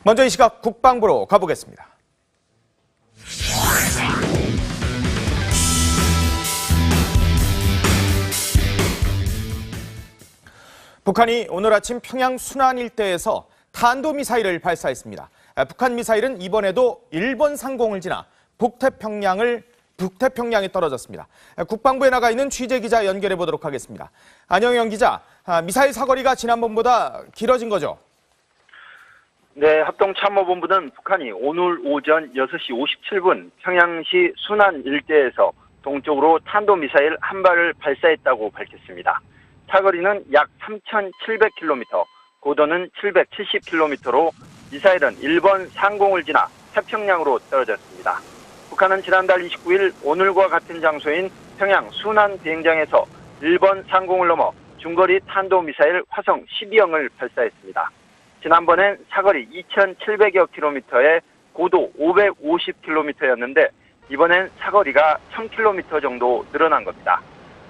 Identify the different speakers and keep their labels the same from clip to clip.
Speaker 1: 먼저 이 시각 국방부로 가보겠습니다. 북한이 오늘 아침 평양 순안 일대에서 탄도미사일을 발사했습니다. 북한 미사일은 이번에도 일본 상공을 지나 북태평양에 떨어졌습니다. 국방부에 나가 있는 취재기자 연결해 보도록 하겠습니다. 안영영 기자, 미사일 사거리가 지난번보다 길어진 거죠?
Speaker 2: 네, 합동참모본부는 북한이 오늘 오전 6시 57분 평양시 순안 일대에서 동쪽으로 탄도미사일 한 발을 발사했다고 밝혔습니다. 사거리는 약 3,700km, 고도는 770km로 미사일은 일본 상공을 지나 태평양으로 떨어졌습니다. 북한은 지난달 29일 오늘과 같은 장소인 평양 순안 비행장에서 일본 상공을 넘어 중거리 탄도미사일 화성 12형을 발사했습니다. 지난번엔 사거리 2,700여 킬로미터에 고도 550km였는데 이번엔 사거리가 1,000km 정도 늘어난 겁니다.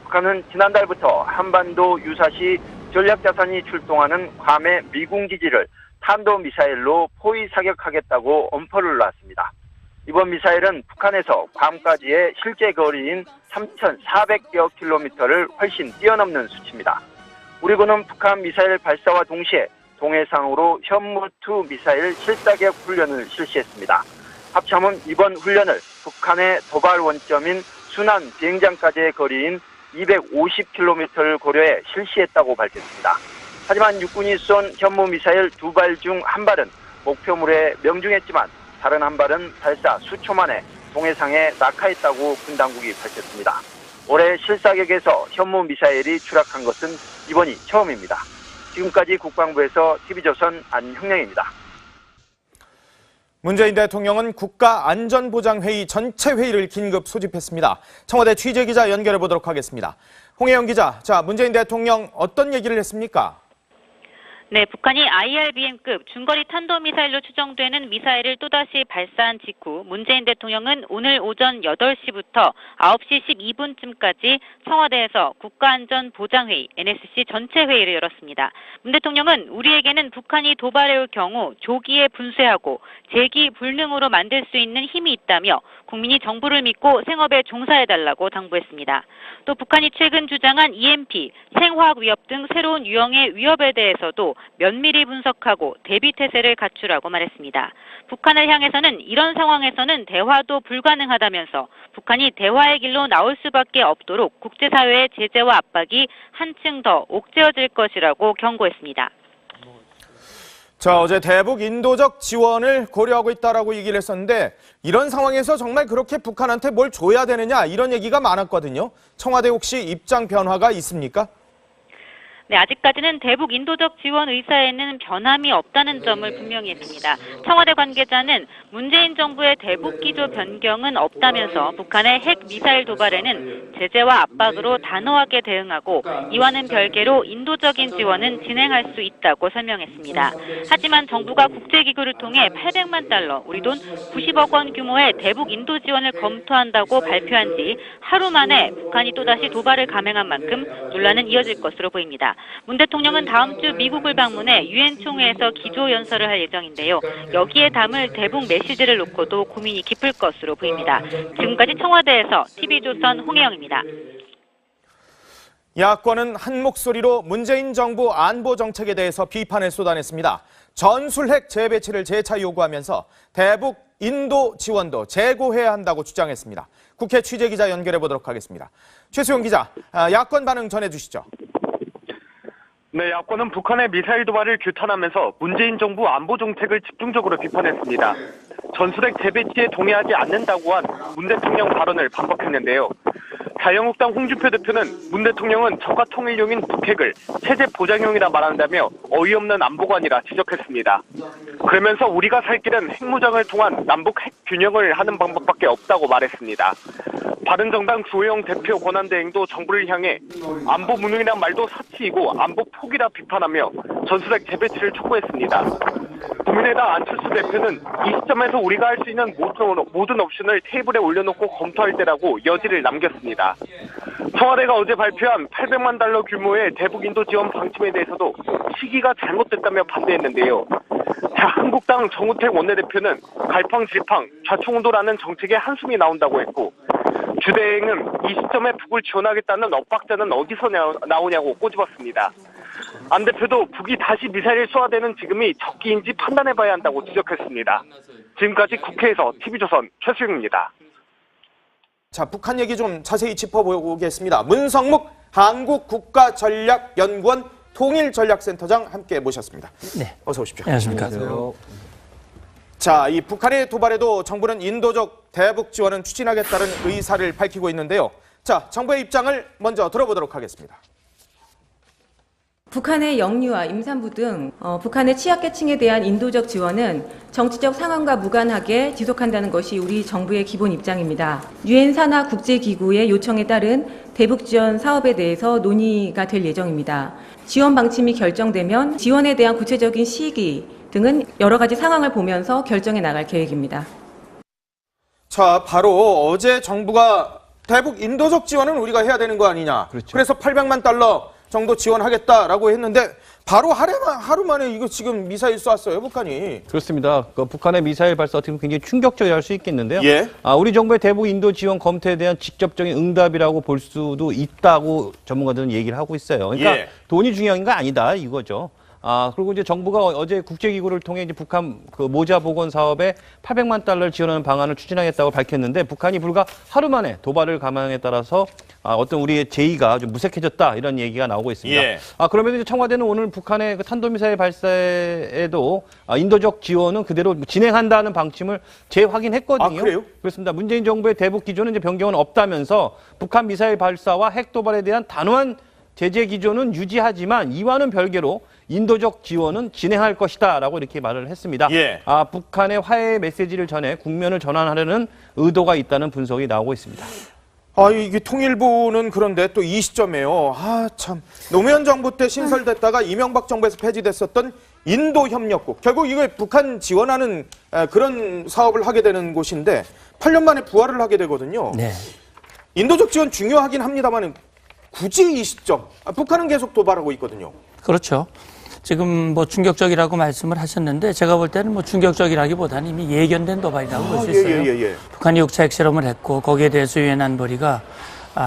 Speaker 2: 북한은 지난달부터 한반도 유사시 전략자산이 출동하는 괌의 미군 기지를 탄도미사일로 포위 사격하겠다고 엄포를 놨습니다. 이번 미사일은 북한에서 괌까지의 실제 거리인 3,400여 킬로미터를 훨씬 뛰어넘는 수치입니다. 우리 군은 북한 미사일 발사와 동시에 동해상으로 현무2 미사일 실사격 훈련을 실시했습니다. 합참은 이번 훈련을 북한의 도발 원점인 순안 비행장까지의 거리인 250km를 고려해 실시했다고 밝혔습니다. 하지만 육군이 쏜 현무 미사일 2발 중 한 발은 목표물에 명중했지만 다른 한 발은 발사 수초 만에 동해상에 낙하했다고 군 당국이 밝혔습니다. 올해 실사격에서 현무 미사일이 추락한 것은 이번이 처음입니다. 지금까지 국방부에서 TV조선 안형령입니다.
Speaker 1: 문재인 대통령은 국가안전보장회의 전체 회의를 긴급 소집했습니다. 청와대 취재기자 연결해 보도록 하겠습니다. 홍혜영 기자, 문재인 대통령 어떤 얘기를 했습니까?
Speaker 3: 네, 북한이 IRBM급 중거리 탄도미사일로 추정되는 미사일을 또다시 발사한 직후 문재인 대통령은 오늘 오전 8시부터 9시 12분쯤까지 청와대에서 국가안전보장회의 NSC 전체 회의를 열었습니다. 문 대통령은 우리에게는 북한이 도발해올 경우 조기에 분쇄하고 재기 불능으로 만들 수 있는 힘이 있다며 국민이 정부를 믿고 생업에 종사해달라고 당부했습니다. 또 북한이 최근 주장한 EMP, 생화학 위협 등 새로운 유형의 위협에 대해서도 면밀히 분석하고 대비태세를 갖추라고 말했습니다. 북한을 향해서는 이런 상황에서는 대화도 불가능하다면서 북한이 대화의 길로 나올 수밖에 없도록 국제사회의 제재와 압박이 한층 더 옥죄어질 것이라고 경고했습니다.
Speaker 1: 어제 대북 인도적 지원을 고려하고 있다라고 얘기를 했었는데 이런 상황에서 정말 그렇게 북한한테 뭘 줘야 되느냐 이런 얘기가 많았거든요. 청와대 혹시 입장 변화가 있습니까?
Speaker 3: 네, 아직까지는 대북 인도적 지원 의사에는 변함이 없다는 점을 분명히 했습니다. 청와대 관계자는 문재인 정부의 대북 기조 변경은 없다면서 북한의 핵 미사일 도발에는 제재와 압박으로 단호하게 대응하고 이와는 별개로 인도적인 지원은 진행할 수 있다고 설명했습니다. 하지만 정부가 국제기구를 통해 800만 달러, 우리 돈 90억 원 규모의 대북 인도 지원을 검토한다고 발표한 지 하루 만에 북한이 또다시 도발을 감행한 만큼 논란은 이어질 것으로 보입니다. 문 대통령은 다음 주 미국을 방문해 유엔 총회에서 기조연설을 할 예정인데요. 여기에 담을 대북 메시지를 놓고도 고민이 깊을 것으로 보입니다. 지금까지 청와대에서 TV조선 홍혜영입니다.
Speaker 1: 야권은 한 목소리로 문재인 정부 안보 정책에 대해서 비판을 쏟아냈습니다. 전술핵 재배치를 재차 요구하면서 대북 인도 지원도 재고해야 한다고 주장했습니다. 국회 취재기자 연결해 보도록 하겠습니다. 최수영 기자, 야권 반응 전해주시죠.
Speaker 4: 네, 야권은 북한의 미사일 도발을 규탄하면서 문재인 정부 안보 정책을 집중적으로 비판했습니다. 전술핵 재배치에 동의하지 않는다고 한 문 대통령 발언을 반박했는데요. 자유한국당 홍준표 대표는 문 대통령은 적가 통일용인 북핵을 체제 보장용이라 말한다며 어이없는 안보관이라 지적했습니다. 그러면서 우리가 살 길은 핵무장을 통한 남북 핵 균형을 하는 방법밖에 없다고 말했습니다. 바른정당 주호영 대표 권한대행도 정부를 향해 안보 무능이란 말도 사치이고 안보 포기라 비판하며 전술핵 재배치를 촉구했습니다. 국민의당 안철수 대표는 이 시점에서 우리가 할 수 있는 모든 옵션을 테이블에 올려놓고 검토할 때라고 여지를 남겼습니다. 청와대가 어제 발표한 800만 달러 규모의 대북 인도 지원 방침에 대해서도 시기가 잘못됐다며 반대했는데요. 한국당 정우택 원내대표는 갈팡질팡 좌충우돌하는 정책에 한숨이 나온다고 했고, 주대행은 이 시점에 북을 지원하겠다는 엇박자는 어디서 나오냐고 꼬집었습니다. 안 대표도 북이 다시 미사일을 쏘아대는 지금이 적기인지 판단해봐야 한다고 지적했습니다. 지금까지 국회에서 TV조선 최수영입니다.
Speaker 1: 자, 북한 얘기 좀 자세히 짚어보겠습니다. 문성묵 한국국가전략연구원 통일전략센터장 함께 모셨습니다.
Speaker 5: 네.
Speaker 1: 어서 오십시오.
Speaker 5: 안녕하십니까.
Speaker 1: 자, 이 북한의 도발에도 정부는 인도적 대북 지원은 추진하겠다는 의사를 밝히고 있는데요. 자, 정부의 입장을 먼저 들어보도록 하겠습니다.
Speaker 6: 북한의 영유아, 임산부 등 북한의 취약계층에 대한 인도적 지원은 정치적 상황과 무관하게 지속한다는 것이 우리 정부의 기본 입장입니다. 유엔 산하 국제기구의 요청에 따른 대북 지원 사업에 대해서 논의가 될 예정입니다. 지원 방침이 결정되면 지원에 대한 구체적인 시기 등은 여러 가지 상황을 보면서 결정해 나갈 계획입니다.
Speaker 1: 자, 바로 어제 정부가 대북 인도적 지원은 우리가 해야 되는 거 아니냐.
Speaker 5: 그렇죠.
Speaker 1: 그래서 800만 달러 정도 지원하겠다라고 했는데 바로 하루 만에 이거 지금 미사일 쐈어요, 북한이.
Speaker 5: 그렇습니다. 북한의 미사일 발사 어떻게 보면 굉장히 충격적이라 할 수 있겠는데요.
Speaker 1: 예.
Speaker 5: 우리 정부의 대북 인도 지원 검토에 대한 직접적인 응답이라고 볼 수도 있다고 전문가들은 얘기를 하고 있어요. 그러니까
Speaker 1: 예.
Speaker 5: 돈이 중요한 게 아니다 이거죠. 그리고 이제 정부가 어제 국제기구를 통해 이제 북한 그 모자 복원 사업에 800만 달러를 지원하는 방안을 추진하겠다고 밝혔는데 북한이 불과 하루 만에 도발을 감행에 따라서 어떤 우리의 제의가 좀 무색해졌다 이런 얘기가 나오고 있습니다.
Speaker 1: 예.
Speaker 5: 그러면 이제 청와대는 오늘 북한의 그 탄도미사일 발사에도 인도적 지원은 그대로 진행한다는 방침을 재확인했거든요.
Speaker 1: 그래요?
Speaker 5: 그렇습니다. 문재인 정부의 대북 기조는 이제 변경은 없다면서 북한 미사일 발사와 핵 도발에 대한 단호한 제재 기조는 유지하지만 이와는 별개로 인도적 지원은 진행할 것이다라고 이렇게 말을 했습니다.
Speaker 1: 예.
Speaker 5: 북한의 화해 메시지를 전해 국면을 전환하려는 의도가 있다는 분석이 나오고 있습니다.
Speaker 1: 이게 통일부는 그런데 또 이 시점에요. 참. 노무현 정부 때 신설됐다가 이명박 정부에서 폐지됐었던 인도협력국. 결국 이거 북한 지원하는 그런 사업을 하게 되는 곳인데 8년 만에 부활을 하게 되거든요.
Speaker 5: 네.
Speaker 1: 인도적 지원 중요하긴 합니다만 굳이 이 시점. 북한은 계속 도발하고 있거든요.
Speaker 7: 그렇죠. 지금 뭐 충격적이라고 말씀을 하셨는데 제가 볼 때는 뭐 충격적이라기보다는 이미 예견된 도발이라고 볼 수 있어요.
Speaker 1: 예.
Speaker 7: 북한이 육차 핵실험을 했고 거기에 대해서 유엔 안보리가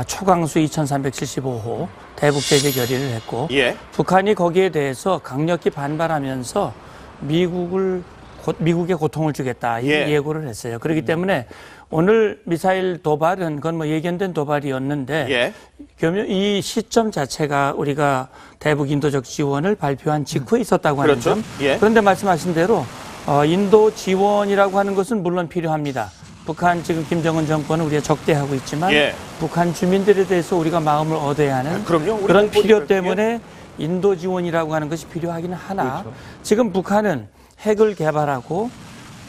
Speaker 7: 초강수 2375호 대북 제재 결의를 했고
Speaker 1: 예.
Speaker 7: 북한이 거기에 대해서 강력히 반발하면서 미국의 고통을 주겠다 이
Speaker 1: 예.
Speaker 7: 예고를 했어요. 그렇기 때문에 오늘 미사일 도발은 그건 뭐 예견된 도발이었는데
Speaker 1: 예.
Speaker 7: 이 시점 자체가 우리가 대북 인도적 지원을 발표한 직후에 있었다고 하는
Speaker 1: 그렇죠.
Speaker 7: 점.
Speaker 1: 예.
Speaker 7: 그런데 말씀하신 대로 인도 지원이라고 하는 것은 물론 필요합니다. 북한 지금 김정은 정권은 우리가 적대하고 있지만
Speaker 1: 예.
Speaker 7: 북한 주민들에 대해서 우리가 마음을 얻어야 하는
Speaker 1: 그럼요. 우리
Speaker 7: 그런
Speaker 1: 공포니까.
Speaker 7: 필요 때문에 인도 지원이라고 하는 것이 필요하기는 하나 지금 북한은 핵을 개발하고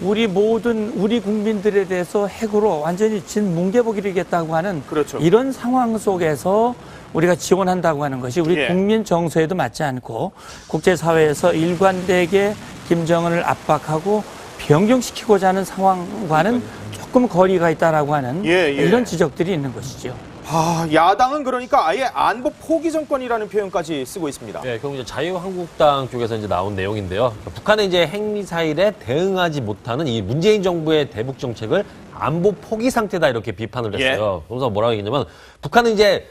Speaker 7: 우리 국민들에 대해서 핵으로 완전히 진뭉개보기겠다고 하는
Speaker 1: 그렇죠.
Speaker 7: 이런 상황 속에서 우리가 지원한다고 하는 것이 우리
Speaker 1: 예.
Speaker 7: 국민 정서에도 맞지 않고 국제사회에서 일관되게 김정은을 압박하고 변경시키고자 하는 상황과는 조금 거리가 있다라고 하는 이런 지적들이 있는 것이죠.
Speaker 1: 야당은 그러니까 아예 안보 포기 정권이라는 표현까지 쓰고 있습니다.
Speaker 8: 네, 그럼 이제 자유한국당 쪽에서 이제 나온 내용인데요. 북한의 이제 핵미사일에 대응하지 못하는 이 문재인 정부의 대북 정책을 안보 포기 상태다 이렇게 비판을 했어요. 그러면서 뭐라고 얘기했냐면 북한은 이제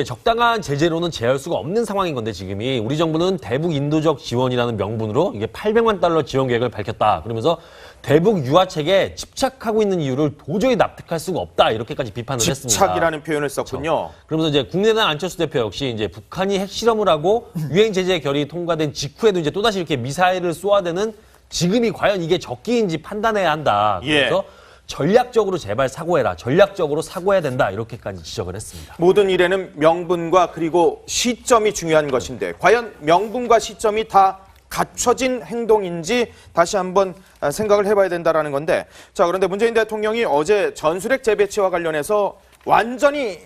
Speaker 8: 적당한 제재로는 제어할 수가 없는 상황인 건데 지금이 우리 정부는 대북 인도적 지원이라는 명분으로 이게 800만 달러 지원 계획을 밝혔다. 그러면서 대북 유화책에 집착하고 있는 이유를 도저히 납득할 수가 없다. 이렇게까지 비판을 했습니다.
Speaker 1: 집착이라는 표현을 썼군요.
Speaker 8: 그러면서 이제 국민의당 안철수 대표 역시 이제 북한이 핵실험을 하고 유엔 제재 결의 통과된 직후에도 이제 또다시 이렇게 미사일을 쏘아대는 지금이 과연 이게 적기인지 판단해야 한다. 그래서 전략적으로 제발 사고해라. 전략적으로 사고해야 된다. 이렇게까지 지적을 했습니다.
Speaker 1: 모든 일에는 명분과 그리고 시점이 중요한 것인데 과연 명분과 시점이 다 갖춰진 행동인지 다시 한번 생각을 해봐야 된다는 건데 자 그런데 문재인 대통령이 어제 전술핵 재배치와 관련해서 완전히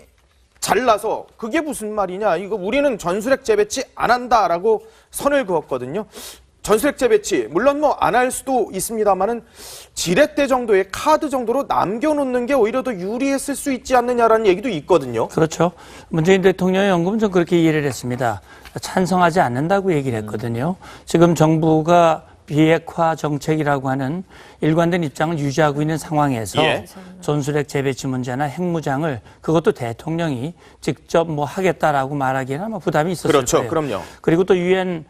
Speaker 1: 잘라서 그게 무슨 말이냐 이거 우리는 전술핵 재배치 안 한다라고 선을 그었거든요. 전술핵 재배치 물론 뭐 안 할 수도 있습니다만은 지렛대 정도의 카드 정도로 남겨놓는 게 오히려 더 유리했을 수 있지 않느냐라는 얘기도 있거든요.
Speaker 7: 그렇죠. 문재인 대통령의 연금은 좀 그렇게 이해를 했습니다. 찬성하지 않는다고 얘기를 했거든요. 지금 정부가 비핵화 정책이라고 하는 일관된 입장을 유지하고 있는 상황에서
Speaker 1: 예.
Speaker 7: 전술핵 재배치 문제나 핵무장을 그것도 대통령이 직접 뭐 하겠다라고 말하기에는 아마 부담이 있었을
Speaker 1: 그렇죠.
Speaker 7: 거예요.
Speaker 1: 그럼요.
Speaker 7: 그리고 또 유엔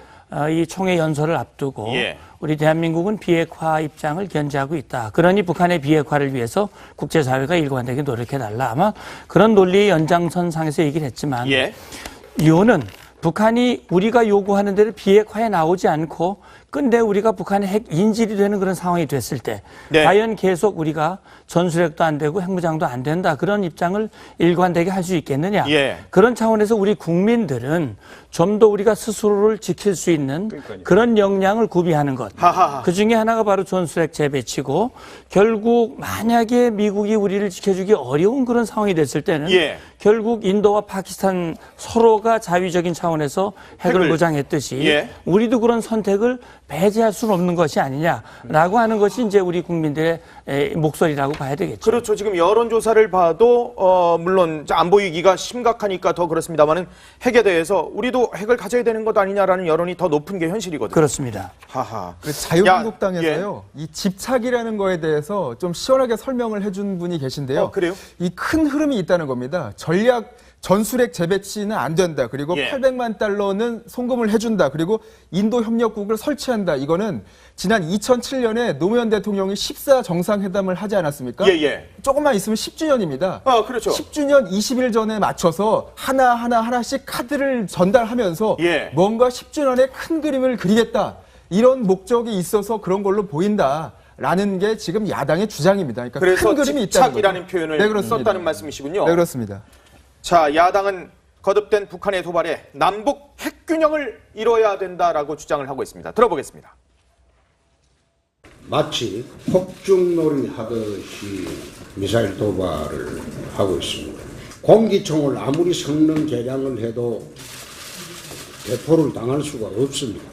Speaker 7: 이 총회 연설을 앞두고
Speaker 1: 예.
Speaker 7: 우리 대한민국은 비핵화 입장을 견지하고 있다. 그러니 북한의 비핵화를 위해서 국제사회가 일관되게 노력해달라. 아마 그런 논리의 연장선상에서 얘기를 했지만
Speaker 1: 예.
Speaker 7: 이유는 북한이 우리가 요구하는 대로 비핵화에 나오지 않고 근데 우리가 북한의 핵 인질이 되는 그런 상황이 됐을 때
Speaker 1: 네.
Speaker 7: 과연 계속 우리가 전술핵도 안 되고 핵무장도 안 된다. 그런 입장을 일관되게 할 수 있겠느냐.
Speaker 1: 예.
Speaker 7: 그런 차원에서 우리 국민들은 좀 더 우리가 스스로를 지킬 수 있는 그런 역량을 구비하는 것.
Speaker 1: 하하하.
Speaker 7: 그 중에 하나가 바로 전술핵 재배치고 결국 만약에 미국이 우리를 지켜주기 어려운 그런 상황이 됐을 때는
Speaker 1: 예.
Speaker 7: 결국 인도와 파키스탄 서로가 자위적인 차원에서 핵을
Speaker 1: 핵을-
Speaker 7: 무장했듯이
Speaker 1: 예.
Speaker 7: 우리도 그런 선택을 배제할 수는 없는 것이 아니냐라고 하는 것이 이제 우리 국민들의 목소리라고 봐야 되겠죠.
Speaker 1: 그렇죠. 지금 여론조사를 봐도 물론 안보 위기가 심각하니까 더 그렇습니다만은 핵에 대해서 우리도 핵을 가져야 되는 것 아니냐라는 여론이 더 높은 게 현실이거든요.
Speaker 7: 그렇습니다.
Speaker 1: 하하.
Speaker 9: 그 자유한국당에서요, 이 집착이라는 거에 대해서 좀 시원하게 설명을 해준 분이 계신데요.
Speaker 1: 그래요?
Speaker 9: 이 큰 흐름이 있다는 겁니다. 전술핵 재배치는 안 된다. 그리고
Speaker 1: 예.
Speaker 9: 800만 달러는 송금을 해준다. 그리고 인도 협력국을 설치한다. 이거는 지난 2007년에 노무현 대통령이 14 정상회담을 하지 않았습니까?
Speaker 1: 예.
Speaker 9: 조금만 있으면 10주년입니다.
Speaker 1: 그렇죠.
Speaker 9: 10주년 20일 전에 맞춰서 하나씩 카드를 전달하면서
Speaker 1: 예.
Speaker 9: 뭔가 10주년의 큰 그림을 그리겠다. 이런 목적이 있어서 그런 걸로 보인다. 라는 게 지금 야당의 주장입니다. 그러니까
Speaker 1: 그래서
Speaker 9: 큰 그림이 있다는
Speaker 1: 집착이라는
Speaker 9: 거죠.
Speaker 1: 표현을
Speaker 9: 네, 그렇습니다.
Speaker 1: 썼다는 말씀이시군요.
Speaker 9: 네, 그렇습니다.
Speaker 1: 자, 야당은 거듭된 북한의 도발에 남북 핵균형을 이뤄야 된다라고 주장을 하고 있습니다. 들어보겠습니다.
Speaker 10: 마치 폭죽놀이 하듯이 미사일 도발을 하고 있습니다. 공기총을 아무리 성능 개량을 해도 대포를 당할 수가 없습니다.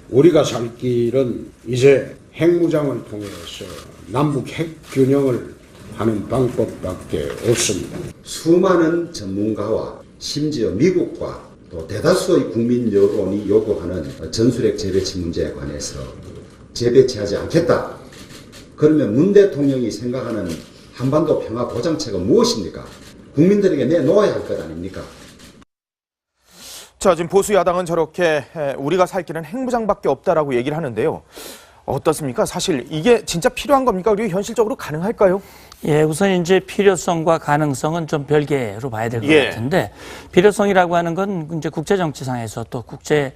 Speaker 10: 우리가 살 길은 이제 핵무장을 통해서 남북 핵균형을 하는 방법밖에 없습니다.
Speaker 11: 수많은 전문가와 심지어 미국과 또 대다수의 국민 여론이 요구하는 전술핵 재배치 문제에 관해서 재배치하지 않겠다. 그러면 문 대통령이 생각하는 한반도 평화 보장책은 무엇입니까? 국민들에게 내놓아야 할 것 아닙니까?
Speaker 1: 자, 지금 보수 야당은 저렇게 우리가 살 길은 핵무장밖에 없다라고 얘기를 하는데요. 어떻습니까? 사실 이게 진짜 필요한 겁니까? 그리고 현실적으로 가능할까요?
Speaker 7: 예, 우선 이제 필요성과 가능성은 좀 별개로 봐야 될 것
Speaker 1: 예.
Speaker 7: 같은데 필요성이라고 하는 건 이제 국제 정치상에서 또 국제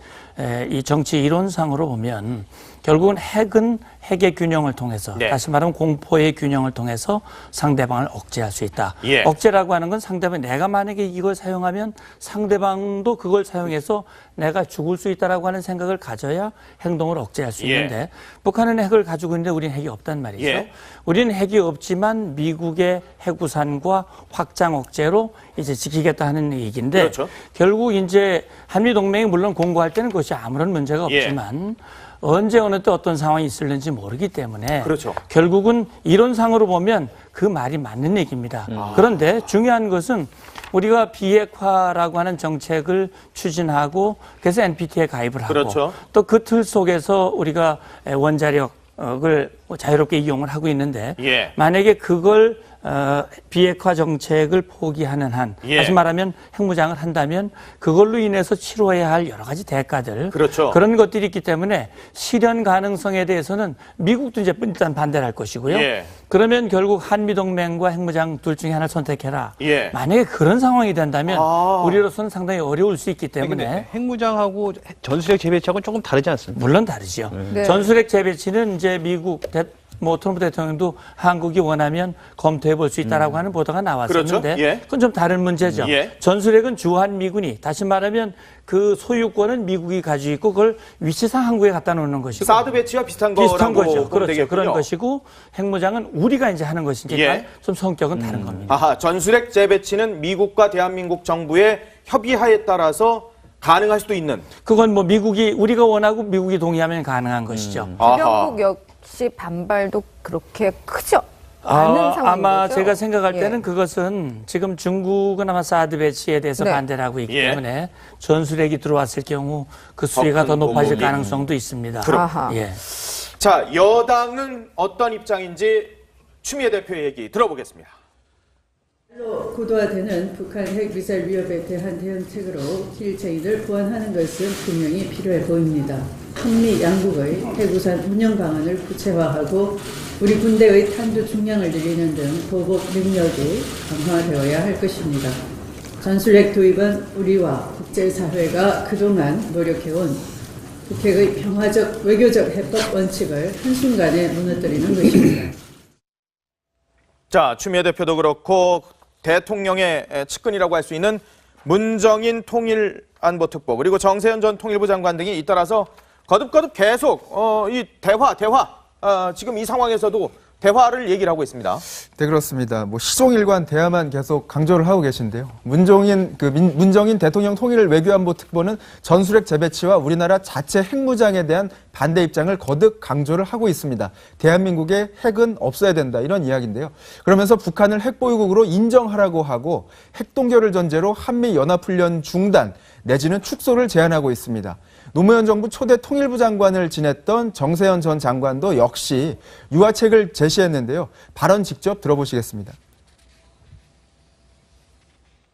Speaker 7: 이 정치 이론상으로 보면 결국은 핵은 핵의 균형을 통해서
Speaker 1: 네.
Speaker 7: 다시 말하면 공포의 균형을 통해서 상대방을 억제할 수 있다.
Speaker 1: 예.
Speaker 7: 억제라고 하는 건 상대방 내가 만약에 이걸 사용하면 상대방도 그걸 사용해서 내가 죽을 수 있다라고 하는 생각을 가져야 행동을 억제할 수
Speaker 1: 예.
Speaker 7: 있는데 북한은 핵을 가지고 있는데 우리는 핵이 없단 말이죠.
Speaker 1: 예.
Speaker 7: 우리는 핵이 없지만 미국의 핵우산과 확장 억제로 이제 지키겠다 하는 얘기인데
Speaker 1: 그렇죠.
Speaker 7: 결국 이제 한미 동맹이 물론 공고할 때는 그것이 아무런 문제가
Speaker 1: 예.
Speaker 7: 없지만 언제 어느 때 어떤 상황이 있을는지 모르기 때문에
Speaker 1: 그렇죠.
Speaker 7: 결국은 이론상으로 보면 그 말이 맞는 얘기입니다. 그런데 중요한 것은 우리가 비핵화라고 하는 정책을 추진하고 그래서 NPT에 가입을 하고
Speaker 1: 그렇죠.
Speaker 7: 또 그 틀 속에서 우리가 원자력을 자유롭게 이용을 하고 있는데
Speaker 1: 예.
Speaker 7: 만약에 그걸 비핵화 정책을 포기하는 한
Speaker 1: 예.
Speaker 7: 다시 말하면 핵무장을 한다면 그걸로 인해서 치러야 할 여러 가지 대가들
Speaker 1: 그렇죠.
Speaker 7: 그런 것들이 있기 때문에 실현 가능성에 대해서는 미국도 이제 일단 반대를 할 것이고요.
Speaker 1: 예.
Speaker 7: 그러면 결국 한미동맹과 핵무장 둘 중에 하나를 선택해라.
Speaker 1: 예.
Speaker 7: 만약에 그런 상황이 된다면 우리로서는 상당히 어려울 수 있기
Speaker 5: 근데
Speaker 7: 때문에
Speaker 5: 핵무장하고 전술핵 재배치하고는 조금 다르지 않습니까?
Speaker 7: 물론 다르죠.
Speaker 12: 네.
Speaker 7: 전술핵 재배치는 이제 미국 트럼프 대통령도 한국이 원하면 검토해 볼 수 있다라고 하는 보도가 나왔었는데
Speaker 1: 그렇죠. 예.
Speaker 7: 그건 좀 다른 문제죠.
Speaker 1: 예.
Speaker 7: 전술핵은 주한미군이 다시 말하면 그 소유권은 미국이 가지고 있고 그걸 위치상 한국에 갖다 놓는 것이고
Speaker 1: 사드 배치와 비슷한
Speaker 7: 비슷한
Speaker 1: 거라고
Speaker 7: 거죠.
Speaker 1: 보면
Speaker 7: 그렇죠.
Speaker 1: 되겠군요.
Speaker 7: 그런 것이고 핵무장은 우리가 이제 하는 것이니까
Speaker 1: 예.
Speaker 7: 좀 성격은 다른 겁니다.
Speaker 1: 아하, 전술핵 재배치는 미국과 대한민국 정부의 협의하에 따라서 가능할 수도 있는.
Speaker 7: 그건 뭐 우리가 원하고 미국이 동의하면 가능한 것이죠.
Speaker 1: 아하.
Speaker 12: 주변국 역시 반발도 그렇게 크죠? 않은 상황인
Speaker 7: 아마
Speaker 12: 거죠?
Speaker 7: 제가 생각할
Speaker 12: 예.
Speaker 7: 때는 그것은 지금 중국은 아마 사드 배치에 대해서
Speaker 12: 네.
Speaker 7: 반대를 하고 있기
Speaker 1: 예.
Speaker 7: 때문에 전술핵이 들어왔을 경우 그 수위가 더 높아질 가능성도 있습니다.
Speaker 12: 아하.
Speaker 7: 예.
Speaker 1: 자, 여당은 어떤 입장인지 추미애 대표의 얘기 들어보겠습니다.
Speaker 13: 고도화되는 북한 핵미사일 위협에 대한 대응책으로 킬체인을 보완하는 것은 분명히 필요해 보입니다. 한미 양국의 핵우산 운영 방안을 구체화하고 우리 군대의 탄두 중량을 늘리는 등 보복 능력이 강화되어야 할 것입니다. 전술핵 도입은 우리와 국제사회가 그동안 노력해온 북핵의 평화적 외교적 해법 원칙을 한순간에 무너뜨리는 것입니다.
Speaker 1: 자, 추미애 대표도 그렇고 대통령의 측근이라고 할 수 있는 문정인 통일안보특보 그리고 정세현 전 통일부 장관 등이 잇따라서 거듭거듭 계속 이 대화 지금 이 상황에서도 대화를 얘기를 하고 있습니다.
Speaker 9: 네, 그렇습니다. 뭐 시종일관 대화만 계속 강조를 하고 계신데요. 문정인 대통령 통일 외교안보 특보는 전술핵 재배치와 우리나라 자체 핵무장에 대한 반대 입장을 거듭 강조를 하고 있습니다. 대한민국의 핵은 없어야 된다 이런 이야기인데요. 그러면서 북한을 핵보유국으로 인정하라고 하고 핵동결을 전제로 한미 연합훈련 중단 내지는 축소를 제안하고 있습니다. 노무현 정부 초대 통일부 장관을 지냈던 정세현 전 장관도 역시 유화책을 제시했는데요. 발언 직접 들어보시겠습니다.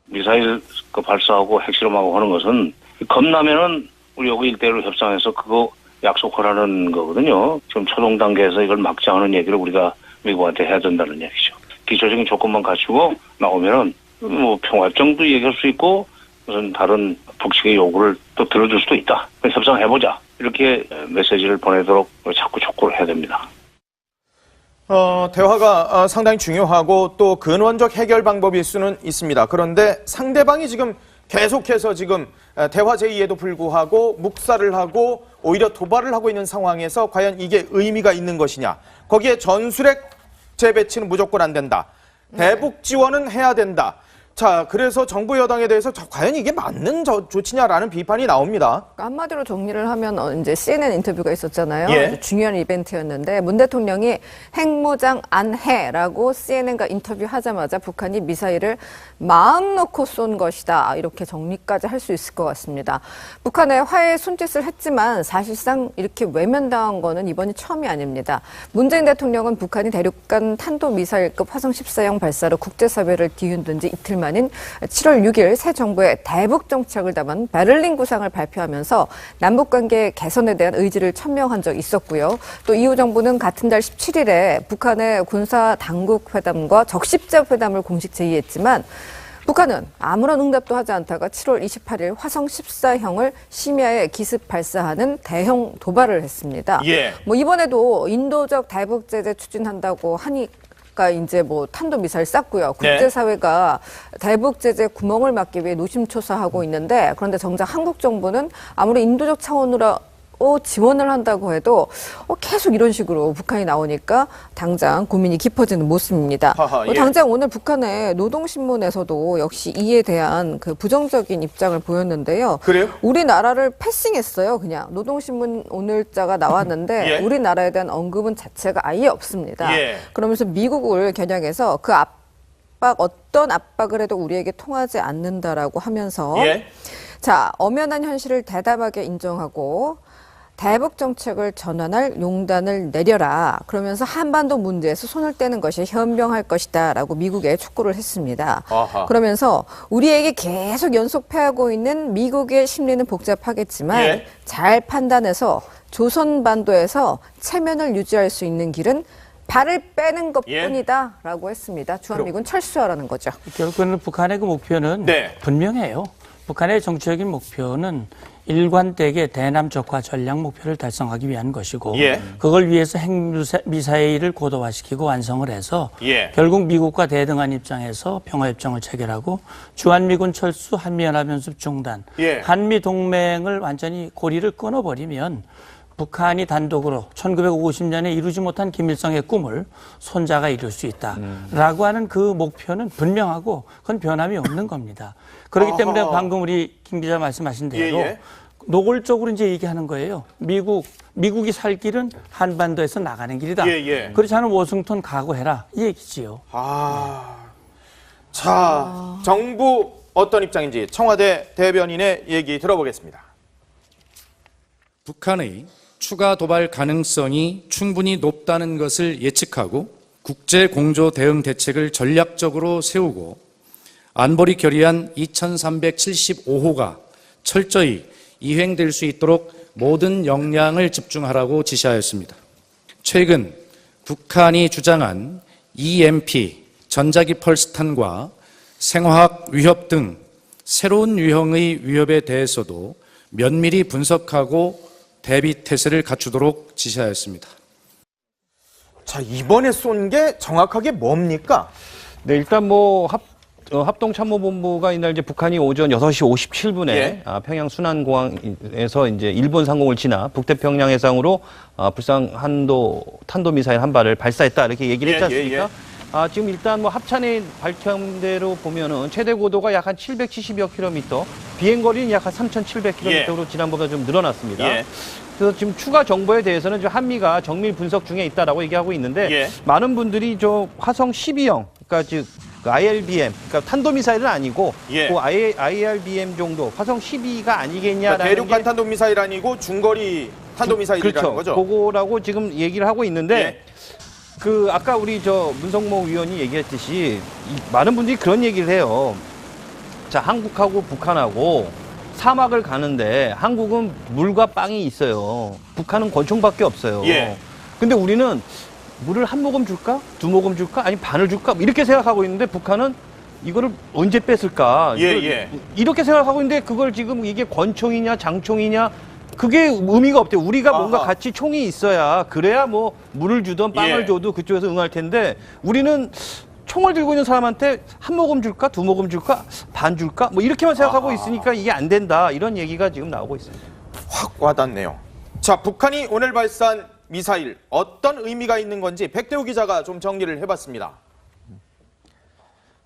Speaker 14: 미사일 발사하고 핵실험하고 하는 것은 겁나면은 우리 여기 1대1로 협상해서 그거 약속하라는 거거든요. 지금 초동 단계에서 이걸 막자하는 얘기를 우리가 미국한테 해야 된다는 얘기죠. 기초적인 조건만 갖추고 나오면은 뭐 평화협정도 얘기할 수 있고 무슨 다른 북측의 요구를 또 들어줄 수도 있다. 협상해보자. 이렇게 메시지를 보내도록 자꾸 촉구를 해야 됩니다.
Speaker 1: 대화가 상당히 중요하고 또 근원적 해결 방법일 수는 있습니다. 그런데 상대방이 지금 계속해서 지금 대화 제의에도 불구하고 묵살을 하고 오히려 도발을 하고 있는 상황에서 과연 이게 의미가 있는 것이냐. 거기에 전술핵 재배치는 무조건 안 된다. 대북 지원은 해야 된다. 자, 그래서 정부 여당에 대해서 과연 이게 맞는 조치냐라는 비판이 나옵니다.
Speaker 12: 한마디로 정리를 하면 이제 CNN 인터뷰가 있었잖아요.
Speaker 1: 예.
Speaker 12: 중요한 이벤트였는데 문 대통령이 핵무장 안 해라고 CNN과 인터뷰하자마자 북한이 미사일을 마음 놓고 쏜 것이다. 이렇게 정리까지 할 수 있을 것 같습니다. 북한에 화해 손짓을 했지만 사실상 이렇게 외면당한 거는 이번이 처음이 아닙니다. 문재인 대통령은 북한이 대륙간 탄도미사일급 화성 14형 발사로 국제사회를 뒤흔든 지 이틀 만인 7월 6일 새 정부의 대북 정책을 담은 베를린 구상을 발표하면서 남북관계 개선에 대한 의지를 천명한 적이 있었고요. 또 이후 정부는 같은 달 17일에 북한의 군사 당국 회담과 적십자 회담을 공식 제의했지만 북한은 아무런 응답도 하지 않다가 7월 28일 화성 14형을 심야에 기습 발사하는 대형 도발을 했습니다.
Speaker 1: 예.
Speaker 12: 뭐 이번에도 인도적 대북 제재 추진한다고 하니까 이제 뭐 탄도미사일 쐈고요. 국제사회가 대북 제재 구멍을 막기 위해 노심초사하고 있는데 그런데 정작 한국 정부는 아무리 인도적 차원으로 지원을 한다고 해도 계속 이런 식으로 북한이 나오니까 당장 고민이 깊어지는 모습입니다.
Speaker 1: 예.
Speaker 12: 당장 오늘 북한의 노동신문에서도 역시 이에 대한 그 부정적인 입장을 보였는데요.
Speaker 1: 그래요?
Speaker 12: 우리나라를 패싱했어요. 그냥 노동신문 오늘자가 나왔는데
Speaker 1: 예.
Speaker 12: 우리나라에 대한 언급은 자체가 아예 없습니다.
Speaker 1: 예.
Speaker 12: 그러면서 미국을 겨냥해서 그 어떤 압박을 해도 우리에게 통하지 않는다라고 하면서
Speaker 1: 예.
Speaker 12: 자, 엄연한 현실을 대담하게 인정하고 대북 정책을 전환할 용단을 내려라. 그러면서 한반도 문제에서 손을 떼는 것이 현명할 것이다라고 미국에 촉구를 했습니다.
Speaker 1: 아하.
Speaker 12: 그러면서 우리에게 계속 연속 패하고 있는 미국의 심리는 복잡하겠지만
Speaker 1: 예.
Speaker 12: 잘 판단해서 조선반도에서 체면을 유지할 수 있는 길은 발을 빼는 것뿐이다라고 했습니다. 주한미군 철수하라는 거죠.
Speaker 7: 결국은 북한의 그 목표는
Speaker 1: 네.
Speaker 7: 분명해요. 북한의 정치적인 목표는 일관되게 대남적화 전략 목표를 달성하기 위한 것이고
Speaker 1: 예.
Speaker 7: 그걸 위해서 핵미사일을 고도화시키고 완성을 해서
Speaker 1: 예.
Speaker 7: 결국 미국과 대등한 입장에서 평화협정을 체결하고 주한미군 철수, 한미연합연습 중단,
Speaker 1: 예.
Speaker 7: 한미동맹을 완전히 고리를 끊어버리면 북한이 단독으로 1950년에 이루지 못한 김일성의 꿈을 손자가 이룰 수 있다라고 하는 그 목표는 분명하고 그건 변함이 없는 겁니다. 그렇기 때문에 방금 우리 김 기자 말씀하신 대로
Speaker 1: 예.
Speaker 7: 노골적으로 이제 얘기하는 거예요. 미국이 살 길은 한반도에서 나가는 길이다. 그렇지 않으면 워싱턴 각오해라. 이 얘기지요.
Speaker 1: 정부 어떤 입장인지 청와대 대변인의 얘기 들어보겠습니다.
Speaker 15: 북한의 추가 도발 가능성이 충분히 높다는 것을 예측하고 국제 공조 대응 대책을 전략적으로 세우고 안보리 결의안 2375호가 철저히 이행될 수 있도록 모든 역량을 집중하라고 지시하였습니다. 최근 북한이 주장한 EMP, 전자기펄스탄과 생화학 위협 등 새로운 유형의 위협에 대해서도 면밀히 분석하고 대비 태세를 갖추도록 지시하였습니다.
Speaker 1: 자, 이번에 쏜 게 정확하게 뭡니까?
Speaker 5: 네, 일단 합동참모본부가 이날 이제 북한이 오전 6시 57분에 평양 순안공항에서 이제 일본 상공을 지나 북태평양 해상으로 불상 탄도미사일 한 발을 발사했다 이렇게 얘기를 했지 않습니까? 지금 일단 합참의 밝힌 대로 보면은 최대 고도가 약 한 770여 킬로미터, 비행거리는 약 한 3,700킬로미터로 지난번보다 좀 늘어났습니다. 그래서 지금 추가 정보에 대해서는 한미가 정밀 분석 중에 있다라고 얘기하고 있는데 많은 분들이 화성 12형, 그러니까 즉 IRBM, 그러니까 탄도미사일은 아니고 그 IRBM 정도, 화성 12가 아니겠냐라는
Speaker 1: 그러니까 대륙간 탄도미사일 아니고 중거리 탄도미사일이라는 거죠?
Speaker 5: 그거라고 지금 얘기를 하고 있는데 아까 우리 문성모 위원이 얘기했듯이 많은 분들이 그런 얘기를 해요. 자, 한국하고 북한하고 사막을 가는데 한국은 물과 빵이 있어요. 북한은 권총밖에 없어요. 근데 우리는 물을 한 모금 줄까? 두 모금 줄까? 아니 반을 줄까? 이렇게 생각하고 있는데 북한은 이거를 언제 뺐을까? 이렇게 생각하고 있는데 그걸 지금 이게 권총이냐 장총이냐 그게 의미가 없대요. 우리가 뭔가 같이 총이 있어야 그래야 뭐 물을 주든 빵을 줘도 그쪽에서 응할 텐데 우리는 총을 들고 있는 사람한테 한 모금 줄까? 두 모금 줄까? 반 줄까? 뭐 이렇게만 생각하고 있으니까 이게 안 된다. 이런 얘기가 지금 나오고 있습니다.
Speaker 1: 확 와닿네요. 자, 북한이 오늘 발사한 미사일 어떤 의미가 있는 건지 백대우 기자가 좀 정리를 해봤습니다.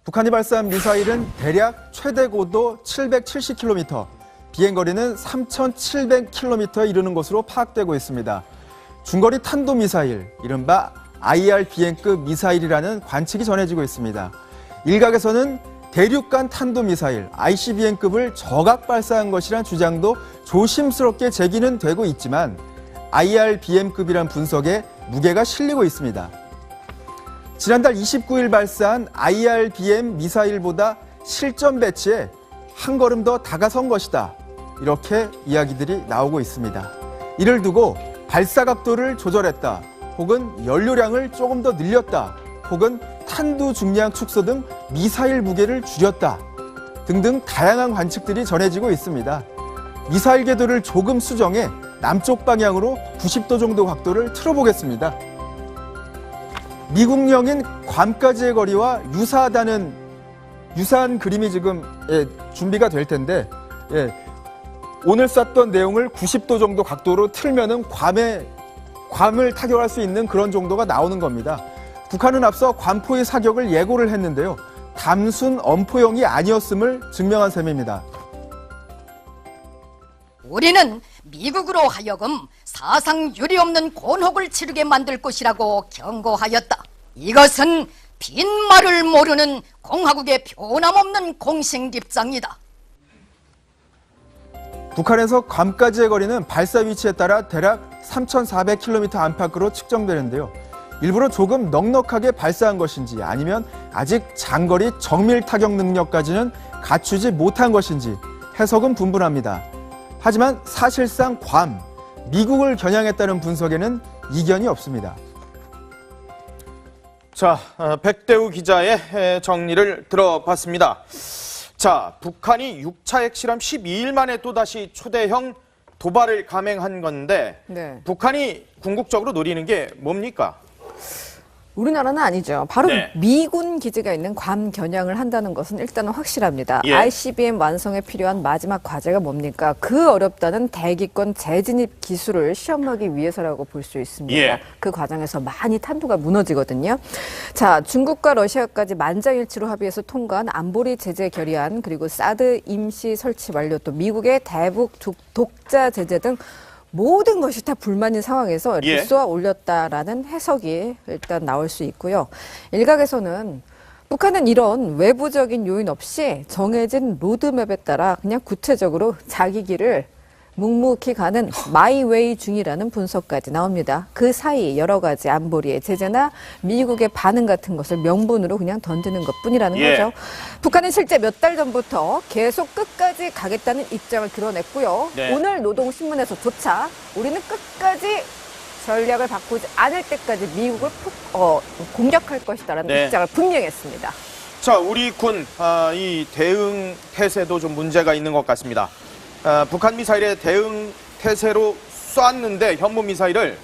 Speaker 9: 북한이 발사한 미사일은 대략 최대 고도 770km, 비행거리는 3,700km에 이르는 것으로 파악되고 있습니다. 중거리 탄도미사일, 이른바 IRBM급 미사일이라는 관측이 전해지고 있습니다. 일각에서는 대륙간 탄도미사일 ICBM급을 저각 발사한 것이란 주장도 조심스럽게 제기는 되고 있지만 IRBM급이란 분석에 무게가 실리고 있습니다. 지난달 29일 발사한 IRBM 미사일보다 실전 배치에 한 걸음 더 다가선 것이다. 이렇게 이야기들이 나오고 있습니다. 이를 두고 발사 각도를 조절했다. 혹은 연료량을 조금 더 늘렸다. 혹은 탄두 중량 축소 등 미사일 무게를 줄였다. 등등 다양한 관측들이 전해지고 있습니다. 미사일 궤도를 조금 수정해 남쪽 방향으로 90도 정도 각도를 틀어보겠습니다. 미국령인 괌까지의 거리와 유사한 그림이 지금 준비가 될 텐데 오늘 쐈던 내용을 90도 정도 각도로 틀면은 괌을 타격할 수 있는 그런 정도가 나오는 겁니다. 북한은 앞서 괌포의 사격을 예고를 했는데요. 단순 엄포용이 아니었음을 증명한 셈입니다.
Speaker 16: 우리는 미국으로 하여금 사상 유례없는 곤혹을 치르게 만들 것이라고 경고하였다. 이것은 빈말을 모르는 공화국의 변함없는 공식 입장이다.
Speaker 9: 북한에서 괌까지의 거리는 발사 위치에 따라 대략 3,400km 안팎으로 측정되는데요. 일부러 조금 넉넉하게 발사한 것인지 아니면 아직 장거리 정밀 타격 능력까지는 갖추지 못한 것인지 해석은 분분합니다. 하지만 사실상 괌, 미국을 겨냥했다는 분석에는 이견이 없습니다.
Speaker 1: 자, 백대우 기자의 정리를 들어봤습니다. 자, 북한이 6차 핵실험 12일 만에 또다시 초대형 도발을 감행한 건데 북한이 궁극적으로 노리는 게 뭡니까?
Speaker 12: 우리나라는 아니죠. 바로
Speaker 1: 네.
Speaker 12: 미군 기지가 있는 괌 겨냥을 한다는 것은 일단은 확실합니다.
Speaker 1: 예.
Speaker 12: ICBM 완성에 필요한 마지막 과제가 뭡니까? 그 어렵다는 대기권 재진입 기술을 시험하기 위해서라고 볼 수 있습니다.
Speaker 1: 예.
Speaker 12: 그 과정에서 많이 탄도가 무너지거든요. 자, 중국과 러시아까지 만장일치로 합의해서 통과한 안보리 제재 결의안, 그리고 사드 임시 설치 완료, 또 미국의 대북 독자 제재 등 모든 것이 다 불만인 상황에서 이렇게
Speaker 1: 예.
Speaker 12: 쏘아 올렸다라는 해석이 일단 나올 수 있고요. 일각에서는 북한은 이런 외부적인 요인 없이 정해진 로드맵에 따라 그냥 구체적으로 자기 길을 묵묵히 가는 마이웨이 중이라는 분석까지 나옵니다. 그 사이 여러 가지 안보리의 제재나 미국의 반응 같은 것을 명분으로 그냥 던지는 것뿐이라는
Speaker 1: 예.
Speaker 12: 거죠. 북한은 실제 몇 달 전부터 계속 끝까지 가겠다는 입장을 드러냈고요.
Speaker 1: 네.
Speaker 12: 오늘 노동신문에서조차 우리는 끝까지 전략을 바꾸지 않을 때까지 미국을 공격할 것이다라는
Speaker 1: 네.
Speaker 12: 입장을 분명히 했습니다.
Speaker 1: 자, 우리 군 이 대응 태세도 좀 문제가 있는 것 같습니다. 북한 미사일의 대응 태세로 쐈는데 현무 미사일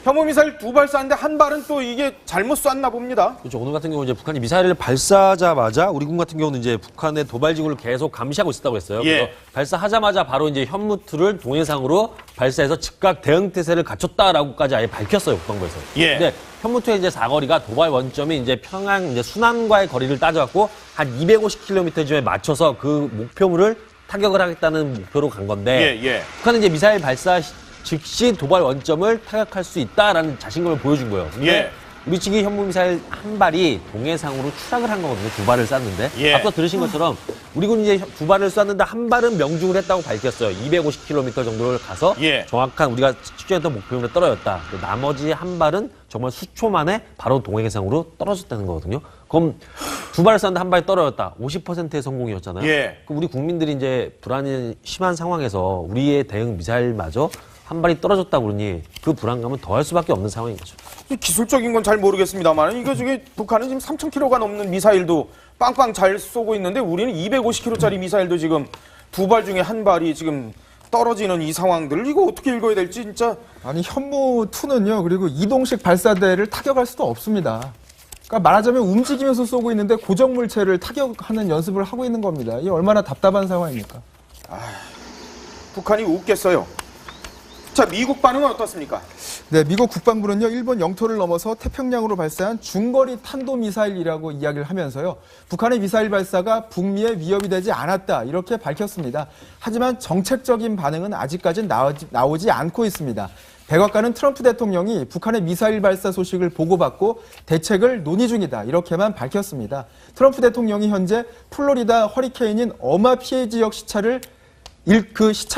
Speaker 1: 2발 쐈는데 한 발은 또 이게 잘못 쐈나 봅니다.
Speaker 8: 그렇죠. 오늘 같은 경우 이제 북한이 미사일을 발사하자마자 우리 군 같은 경우는 이제 북한의 도발지구를 계속 감시하고 있었다고 했어요.
Speaker 1: 예.
Speaker 8: 그래서 발사하자마자 바로 이제 현무투를 동해상으로 발사해서 즉각 대응 태세를 갖췄다라고까지 아예 밝혔어요, 국방부에서.
Speaker 1: 예.
Speaker 8: 근데 현무투의 이제 사거리가 도발 원점이 이제 평양 이제 순안과의 거리를 따져갖고 한 250km쯤에 맞춰서 그 목표물을 타격을 하겠다는 목표로 간 건데
Speaker 1: 예.
Speaker 8: 북한은 이제 미사일 발사 즉시 도발 원점을 타격할 수 있다라는 자신감을 보여준 거예요. 근데
Speaker 1: 예.
Speaker 8: 우리 측이 현무 미사일 한 발이 동해상으로 추락을 한 거거든요. 2발을 쐈는데.
Speaker 1: 예.
Speaker 8: 앞서 들으신 것처럼 우리 군이 이제 2발을 쐈는데 한 발은 명중을 했다고 밝혔어요. 250km 정도를 가서
Speaker 1: 예.
Speaker 8: 정확한 우리가 측정했던 목표물에 떨어졌다. 나머지 한 발은 정말 수초 만에 바로 동해상으로 떨어졌다는 거거든요. 그럼 2발을 쐈는데 한 발이 떨어졌다. 50%의 성공이었잖아요.
Speaker 1: 예.
Speaker 8: 그럼 우리 국민들이 이제 불안이 심한 상황에서 우리의 대응 미사일마저 한 발이 떨어졌다 그러니 그 불안감은 더할 수밖에 없는 상황인 거죠.
Speaker 1: 기술적인 건 잘 모르겠습니다만 이거 저기 북한은 지금 3,000km가 넘는 미사일도 빵빵 잘 쏘고 있는데 우리는 250km짜리 미사일도 지금 2발 중에 한 발이 지금 떨어지는 이 상황들 이거 어떻게 읽어야 될지 진짜.
Speaker 9: 아니 현무2는요. 그리고 이동식 발사대를 타격할 수도 없습니다. 그러니까 말하자면 움직이면서 쏘고 있는데 고정물체를 타격하는 연습을 하고 있는 겁니다. 이게 얼마나 답답한 상황입니까?
Speaker 1: 북한이 웃겠어요. 자, 미국 반응은 어떻습니까?
Speaker 9: 네, 미국 국방부는요, 일본 영토를 넘어서 태평양으로 발사한 중거리 탄도미사일이라고 이야기를 하면서요, 북한의 미사일 발사가 북미에 위협이 되지 않았다, 이렇게 밝혔습니다. 하지만 정책적인 반응은 아직까지는 나오지 않고 있습니다. 백악관은 트럼프 대통령이 북한의 미사일 발사 소식을 보고받고 대책을 논의 중이다, 이렇게만 밝혔습니다. 트럼프 대통령이 현재 플로리다 허리케인인 어마 피해 지역 시찰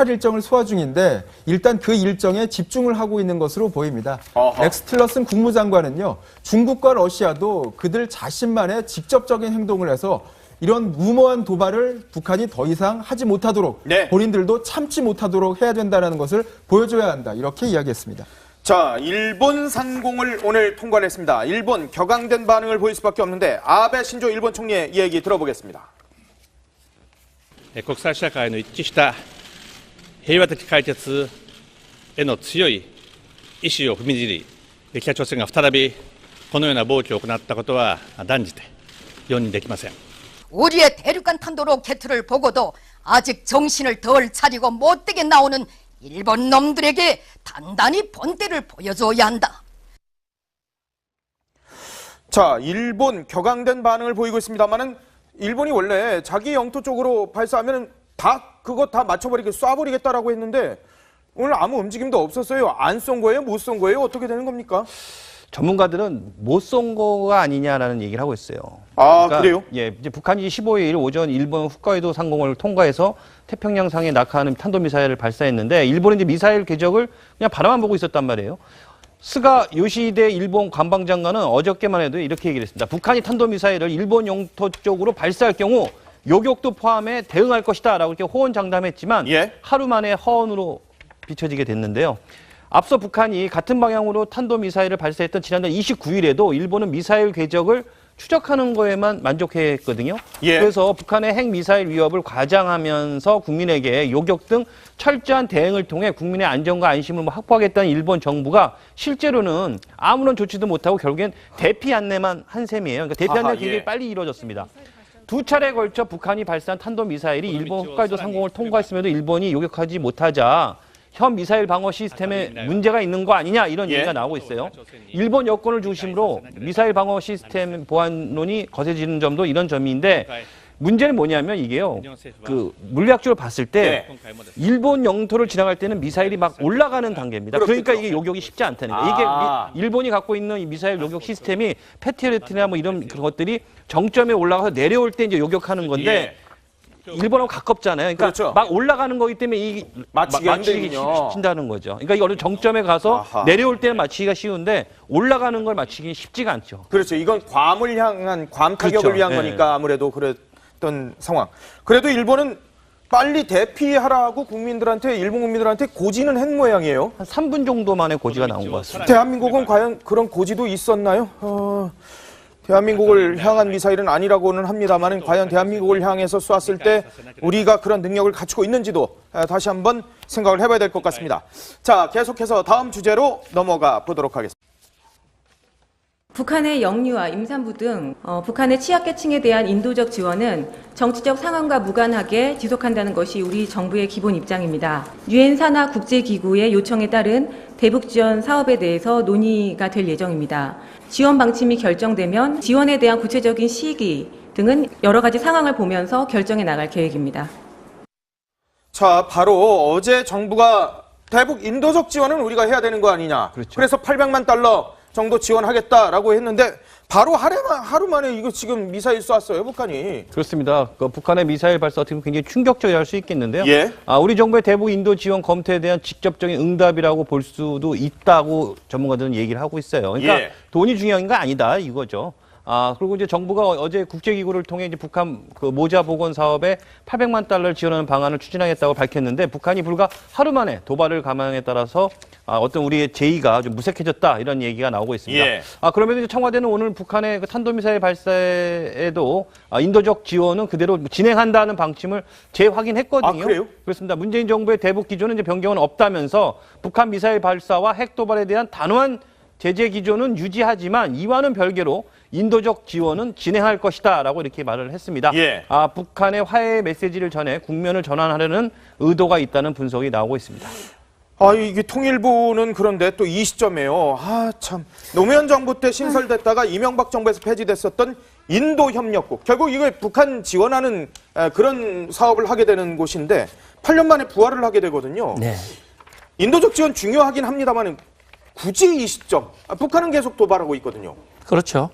Speaker 9: 일정을 소화 중인데 일단 그 일정에 집중을 하고 있는 것으로 보입니다. 렉스 틸러슨 국무장관은요, 중국과 러시아도 그들 자신만의 직접적인 행동을 해서 이런 무모한 도발을 북한이 더 이상 하지 못하도록 본인들도 참지 못하도록 해야 된다는 것을 보여줘야 한다, 이렇게 이야기했습니다.
Speaker 1: 자, 일본 상공을 오늘 통과를 했습니다. 일본 격앙된 반응을 보일 수밖에 없는데 아베 신조 일본 총리의 이야기 들어보겠습니다.
Speaker 17: 国際社会の一致した平和的解決への強い意志を踏みにじり、北朝鮮が再びこのような暴挙を行ったことは断じて容認できません。
Speaker 16: 우리의 대륙간 탄도 로켓을 보고도 아직 정신을 덜 차리고 못되게 나오는 일본 놈들에게 단단히 본때를 보여줘야 한다.
Speaker 1: 자, 일본 격앙된 반응을 보이고 있습니다만은 일본이 원래 자기 영토 쪽으로 발사하면 그거 다 맞춰버리게 쏴버리겠다라고 했는데 오늘 아무 움직임도 없었어요. 안 쏜 거예요? 못 쏜 거예요? 어떻게 되는 겁니까?
Speaker 5: 전문가들은 못 쏜 거가 아니냐라는 얘기를 하고 있어요.
Speaker 1: 그래요?
Speaker 5: 예, 이제 북한이 15일 오전 일본 홋카이도 상공을 통과해서 태평양상에 낙하하는 탄도미사일을 발사했는데 일본은 이제 미사일 궤적을 그냥 바라만 보고 있었단 말이에요. 스가 요시히데 일본 관방장관은 어저께만 해도 이렇게 얘기를 했습니다. 북한이 탄도미사일을 일본 영토 쪽으로 발사할 경우 요격도 포함해 대응할 것이다 라고 이렇게 호언장담했지만 하루 만에 허언으로 비춰지게 됐는데요. 앞서 북한이 같은 방향으로 탄도미사일을 발사했던 지난달 29일에도 일본은 미사일 궤적을 추적하는 거에만 만족했거든요.
Speaker 1: 예.
Speaker 5: 그래서 북한의 핵미사일 위협을 과장하면서 국민에게 요격 등 철저한 대응을 통해 국민의 안전과 안심을 확보하겠다는 일본 정부가 실제로는 아무런 조치도 못하고 결국엔 대피 안내만 한 셈이에요. 그러니까 대피 안내가 굉장히 빨리 이루어졌습니다. 두 차례에 걸쳐 북한이 발사한 탄도미사일이 일본 홋카이도 상공을 통과했음에도 일본이 요격하지 못하자 현 미사일 방어 시스템에 문제가 있는 거 아니냐 이런 얘기가 나오고 있어요. 일본 여권을 중심으로 미사일 방어 시스템 보안론이 거세지는 점도 이런 점인데 문제는 뭐냐면 이게요. 그 물리학적으로 봤을 때 일본 영토를 지나갈 때는 미사일이 막 올라가는 단계입니다. 그러니까 이게 요격이 쉽지 않다는 거예요. 이게 일본이 갖고 있는 이 미사일 요격 시스템이 패트리어트나 뭐 이런 그런 것들이 정점에 올라가서 내려올 때 이제 요격하는 건데 일본하고 가깝잖아요. 그러니까 막 올라가는 거기 때문에 이 맞추기 쉽다는 거죠. 그러니까 이 어느 정점에 가서 내려올 때는 맞추기가 쉬운데 올라가는 걸 맞추기 쉽지가 않죠.
Speaker 1: 그렇죠. 이건 괌을 향한 괌 타격을 위한 거니까 아무래도 그랬던 상황. 그래도 일본은 빨리 대피하라고 일본 국민들한테 고지는 한 모양이에요.
Speaker 5: 한 3분 정도 만에 고지가 나온 것 같습니다.
Speaker 1: 대한민국은 과연 그런 고지도 있었나요? 대한민국을 향한 미사일은 아니라고는 합니다만 과연 대한민국을 향해서 쏘았을 때 우리가 그런 능력을 갖추고 있는지도 다시 한번 생각을 해봐야 될 것 같습니다. 자, 계속해서 다음 주제로 넘어가 보도록 하겠습니다.
Speaker 6: 북한의 영유아, 임산부 등 북한의 취약계층에 대한 인도적 지원은 정치적 상황과 무관하게 지속한다는 것이 우리 정부의 기본 입장입니다. 유엔 산하 국제기구의 요청에 따른 대북 지원 사업에 대해서 논의가 될 예정입니다. 지원 방침이 결정되면 지원에 대한 구체적인 시기 등은 여러 가지 상황을 보면서 결정해 나갈 계획입니다.
Speaker 1: 자, 바로 어제 정부가 대북 인도적 지원은 우리가 해야 되는 거 아니냐. 그래서 800만 달러 정도 지원하겠다라고 했는데 바로 하루 만에 이거 지금 미사일 쐈어요, 북한이.
Speaker 5: 그렇습니다. 북한의 미사일 발사 어떻게 보면 굉장히 충격적이라 할 수 있겠는데요.
Speaker 1: 예.
Speaker 5: 우리 정부의 대북 인도 지원 검토에 대한 직접적인 응답이라고 볼 수도 있다고 전문가들은 얘기를 하고 있어요. 그러니까 돈이 중요한 게 아니다 이거죠. 그리고 이제 정부가 어제 국제기구를 통해 이제 북한 그 모자 복원 사업에 800만 달러를 지원하는 방안을 추진하겠다고 밝혔는데 북한이 불과 하루 만에 도발을 감행에 따라서 어떤 우리의 제의가 좀 무색해졌다 이런 얘기가 나오고 있습니다. 그러면서 청와대는 오늘 북한의 그 탄도미사일 발사에도 인도적 지원은 그대로 진행한다는 방침을 재확인했거든요.
Speaker 1: 그래요?
Speaker 5: 그렇습니다. 문재인 정부의 대북 기조는 이제 변경은 없다면서 북한 미사일 발사와 핵 도발에 대한 단호한 제재 기조는 유지하지만 이와는 별개로 인도적 지원은 진행할 것이다라고 이렇게 말을 했습니다. 북한의 화해 메시지를 전해 국면을 전환하려는 의도가 있다는 분석이 나오고 있습니다.
Speaker 1: 이게 통일부는 그런데 또 이 시점에요. 참. 노무현 정부 때 신설됐다가 이명박 정부에서 폐지됐었던 인도협력국. 결국 이거 북한 지원하는 그런 사업을 하게 되는 곳인데 8년 만에 부활을 하게 되거든요. 인도적 지원 중요하긴 합니다만 굳이 이 시점. 북한은 계속 도발하고 있거든요.
Speaker 7: 그렇죠.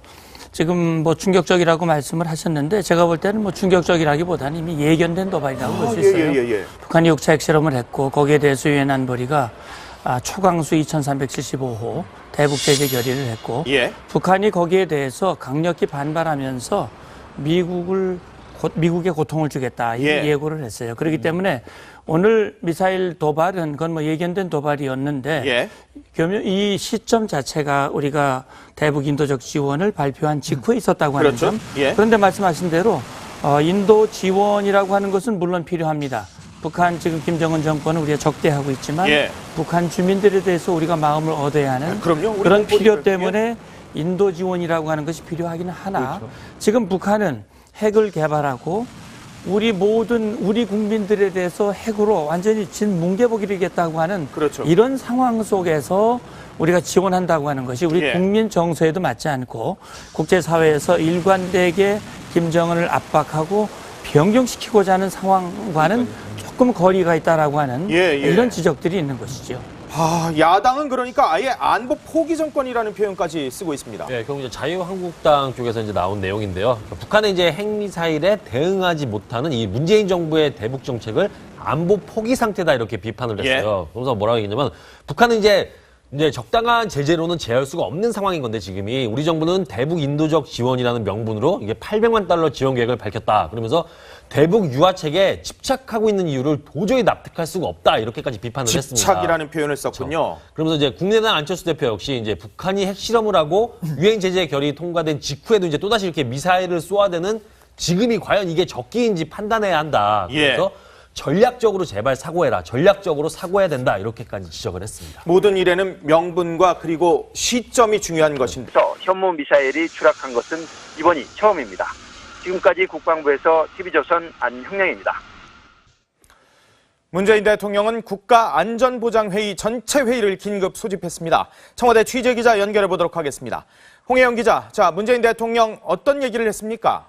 Speaker 7: 지금 뭐 충격적이라고 말씀을 하셨는데 제가 볼 때는 뭐 충격적이라기보다는 이미 예견된 도발이라고 볼 수 있어요. 북한이 6차 핵실험을 했고 거기에 대해서 유엔 안보리가 초강수 2375호 대북 제재 결의를 했고 북한이 거기에 대해서 강력히 반발하면서 미국의 고통을 주겠다 이 예고를 했어요. 그렇기 때문에 오늘 미사일 도발은 그건 뭐 예견된 도발이었는데 이 시점 자체가 우리가 대북 인도적 지원을 발표한 직후에 있었다고 하는 점. 그런데 말씀하신 대로 인도 지원이라고 하는 것은 물론 필요합니다. 북한 지금 김정은 정권은 우리가 적대하고 있지만 북한 주민들에 대해서 우리가 마음을 얻어야 하는 그런 필요 때문에 인도 지원이라고 하는 것이 필요하기는 하나 지금 북한은 핵을 개발하고 우리 국민들에 대해서 핵으로 완전히 진뭉개보기겠다고 하는 이런 상황 속에서 우리가 지원한다고 하는 것이 우리 국민 정서에도 맞지 않고 국제사회에서 일관되게 김정은을 압박하고 변경시키고자 하는 상황과는 조금 거리가 있다라고 하는 이런 지적들이 있는 것이죠.
Speaker 1: 야당은 그러니까 아예 안보 포기 정권이라는 표현까지 쓰고 있습니다.
Speaker 8: 결국 이제 자유한국당 쪽에서 이제 나온 내용인데요. 북한의 이제 핵미사일에 대응하지 못하는 이 문재인 정부의 대북 정책을 안보 포기 상태다 이렇게 비판을 했어요. 그러면서 뭐라고 얘기했냐면 북한은 이제 이제 적당한 제재로는 제어할 수가 없는 상황인 건데 지금이 우리 정부는 대북 인도적 지원이라는 명분으로 이게 800만 달러 지원 계획을 밝혔다. 그러면서 대북 유화책에 집착하고 있는 이유를 도저히 납득할 수가 없다. 이렇게까지 비판을 했습니다.
Speaker 1: 집착이라는 표현을 썼군요.
Speaker 8: 그러면서 이제 국내당 안철수 대표 역시 이제 북한이 핵실험을 하고 유엔 제재 결의 통과된 직후에도 이제 또다시 이렇게 미사일을 쏘아대는 지금이 과연 이게 적기인지 판단해야 한다. 그래서 전략적으로 제발 사고해라. 전략적으로 사고해야 된다. 이렇게까지 지적을 했습니다.
Speaker 1: 모든 일에는 명분과 그리고 시점이 중요한 것인데.
Speaker 2: 현무 미사일이 추락한 것은 이번이 처음입니다. 지금까지 국방부에서 TV조선 안형량입니다.
Speaker 1: 문재인 대통령은 국가안전보장회의 전체 회의를 긴급 소집했습니다. 청와대 취재기자 연결해 보도록 하겠습니다. 홍혜영 기자, 자, 문재인 대통령 어떤 얘기를 했습니까?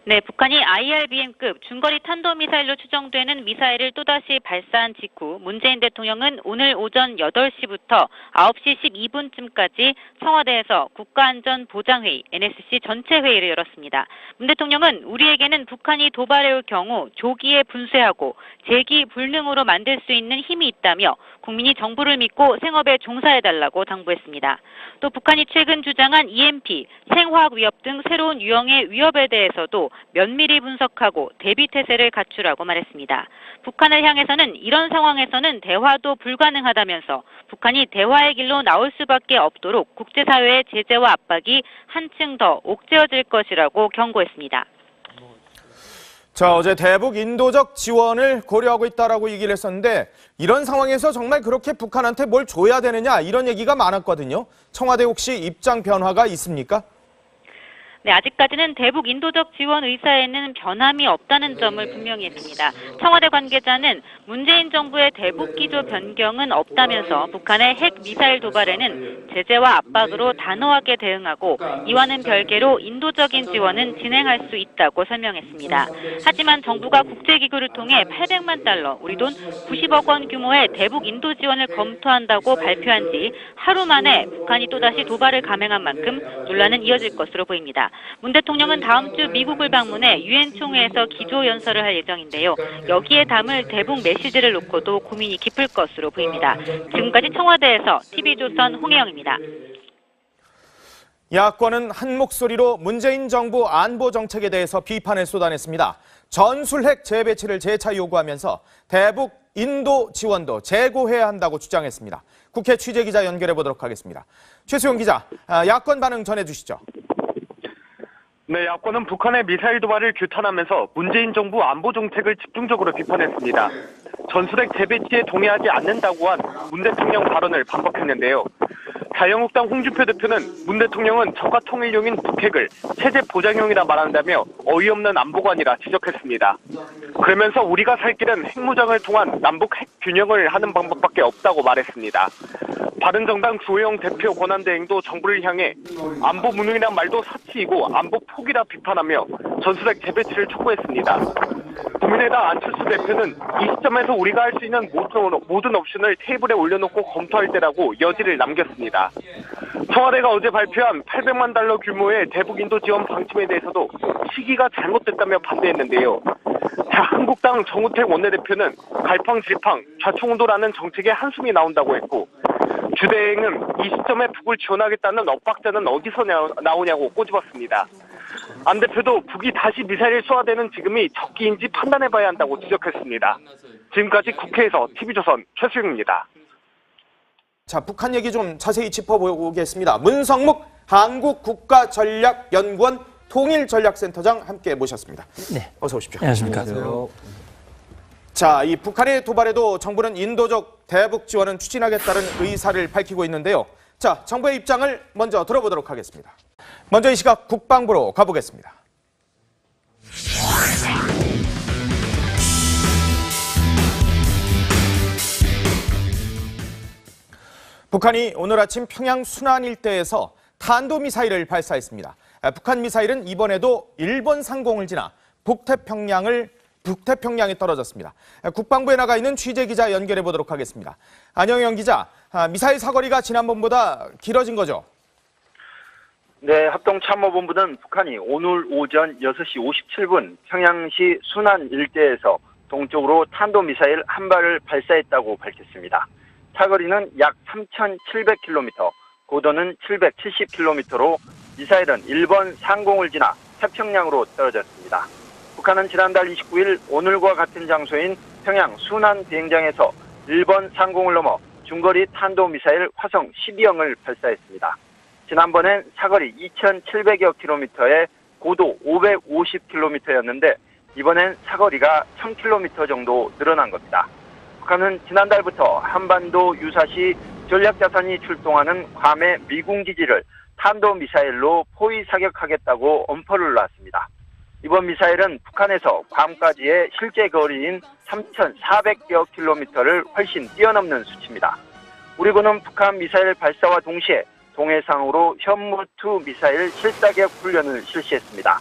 Speaker 3: 네, 북한이 IRBM급 중거리 탄도미사일로 추정되는 미사일을 또다시 발사한 직후 문재인 대통령은 오늘 오전 8시부터 9시 12분쯤까지 청와대에서 국가안전보장회의 NSC 전체 회의를 열었습니다. 문 대통령은 우리에게는 북한이 도발해올 경우 조기에 분쇄하고 재기 불능으로 만들 수 있는 힘이 있다며 국민이 정부를 믿고 생업에 종사해달라고 당부했습니다. 또 북한이 최근 주장한 EMP, 생화학 위협 등 새로운 유형의 위협에 대해서도 면밀히 분석하고 대비태세를 갖추라고 말했습니다. 북한을 향해서는 이런 상황에서는 대화도 불가능하다면서 북한이 대화의 길로 나올 수밖에 없도록 국제사회의 제재와 압박이 한층 더 옥죄어질 것이라고 경고했습니다.
Speaker 1: 자, 어제 대북 인도적 지원을 고려하고 있다라고 얘기를 했었는데 이런 상황에서 정말 그렇게 북한한테 뭘 줘야 되느냐 이런 얘기가 많았거든요. 청와대 혹시 입장 변화가 있습니까?
Speaker 3: 네, 아직까지는 대북 인도적 지원 의사에는 변함이 없다는 점을 분명히 했습니다. 청와대 관계자는 문재인 정부의 대북 기조 변경은 없다면서 북한의 핵 미사일 도발에는 제재와 압박으로 단호하게 대응하고 이와는 별개로 인도적인 지원은 진행할 수 있다고 설명했습니다. 하지만 정부가 국제기구를 통해 800만 달러, 우리 돈 90억 원 규모의 대북 인도 지원을 검토한다고 발표한 지 하루 만에 북한이 또다시 도발을 감행한 만큼 논란은 이어질 것으로 보입니다. 문 대통령은 다음 주 미국을 방문해 유엔 총회에서 기조연설을 할 예정인데요. 여기에 담을 대북 메시지를 놓고도 고민이 깊을 것으로 보입니다. 지금까지 청와대에서 TV조선 홍혜영입니다.
Speaker 1: 야권은 한 목소리로 문재인 정부 안보 정책에 대해서 비판을 쏟아냈습니다. 전술핵 재배치를 재차 요구하면서 대북 인도 지원도 재고해야 한다고 주장했습니다. 국회 취재기자 연결해 보도록 하겠습니다. 최수용 기자, 야권 반응 전해주시죠.
Speaker 4: 네, 야권은 북한의 미사일 도발을 규탄하면서 문재인 정부 안보 정책을 집중적으로 비판했습니다. 전술핵 재배치에 동의하지 않는다고 한 문 대통령 발언을 반박했는데요. 자유한국당 홍준표 대표는 문 대통령은 적가 통일용인 북핵을 체제 보장용이라 말한다며 어이없는 안보관이라 지적했습니다. 그러면서 우리가 살 길은 핵무장을 통한 남북 핵 균형을 하는 방법밖에 없다고 말했습니다. 바른정당 주호영 대표 권한대행도 정부를 향해 안보 무능이란 말도 사치이고 안보 포기라 비판하며 전술핵 재배치를 촉구했습니다. 국민의당 안철수 대표는 이 시점에서 우리가 할 수 있는 모든 옵션을 테이블에 올려놓고 검토할 때라고 여지를 남겼습니다. 청와대가 어제 발표한 800만 달러 규모의 대북 인도 지원 방침에 대해서도 시기가 잘못됐다며 반대했는데요. 한국당 정우택 원내대표는 갈팡질팡 좌충우돌하는 정책에 한숨이 나온다고 했고 주대행은 이 시점에 북을 지원하겠다는 엇박자는 어디서 나오냐고 꼬집었습니다. 안 대표도 북이 다시 미사일을 쏘아대는 지금이 적기인지 판단해봐야 한다고 지적했습니다. 지금까지 국회에서 TV조선 최수영입니다.
Speaker 1: 자, 북한 얘기 좀 자세히 짚어보겠습니다. 문성묵 한국국가전략연구원 통일전략센터장 함께 모셨습니다.
Speaker 7: 네.
Speaker 1: 어서 오십시오.
Speaker 7: 안녕하십니까.
Speaker 1: 자, 이 북한의 도발에도 정부는 인도적 대북 지원은 추진하겠다는 의사를 밝히고 있는데요. 자, 정부의 입장을 먼저 들어보도록 하겠습니다. 먼저 이 시각 국방부로 가보겠습니다. 북한이 오늘 아침 평양 순안 일대에서 탄도미사일을 발사했습니다. 북한 미사일은 이번에도 일본 상공을 지나 북태평양에 떨어졌습니다. 국방부에 나가 있는 취재기자 연결해 보도록 하겠습니다. 안영영 기자, 미사일 사거리가 지난번보다 길어진 거죠?
Speaker 2: 네, 합동참모본부는 북한이 오늘 오전 6시 57분 평양시 순안 일대에서 동쪽으로 탄도미사일 한 발을 발사했다고 밝혔습니다. 사거리는 약 3,700km, 고도는 770km로 미사일은 일본 상공을 지나 태평양으로 떨어졌습니다. 북한은 지난달 29일 오늘과 같은 장소인 평양 순안 비행장에서 일본 상공을 넘어 중거리 탄도미사일 화성 12형을 발사했습니다. 지난번엔 사거리 2,700여 킬로미터에 고도 550km였는데 이번엔 사거리가 1,000km 정도 늘어난 겁니다. 북한은 지난달부터 한반도 유사시 전략자산이 출동하는 괌의 미군 기지를 탄도미사일로 포위 사격하겠다고 엄포를 놨습니다. 이번 미사일은 북한에서 괌까지의 실제 거리인 3,400여 킬로미터를 훨씬 뛰어넘는 수치입니다. 우리 군은 북한 미사일 발사와 동시에 동해상으로 현무2 미사일 실사격 훈련을 실시했습니다.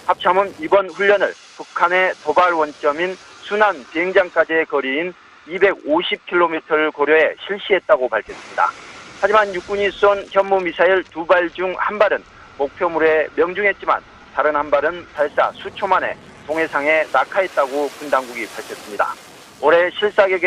Speaker 2: 합참은 이번 훈련을 북한의 도발 원점인 순안 비행장까지의 거리인 250km를 고려해 실시했다고 밝혔습니다. 하지만 육군이 쏜 현무 미사일 2발 중 1발은 목표물에 명중했지만 다른 1발은 발사 수초 만에 동해상에 낙하했다고 군 당국이 밝혔습니다. 올해 실사격에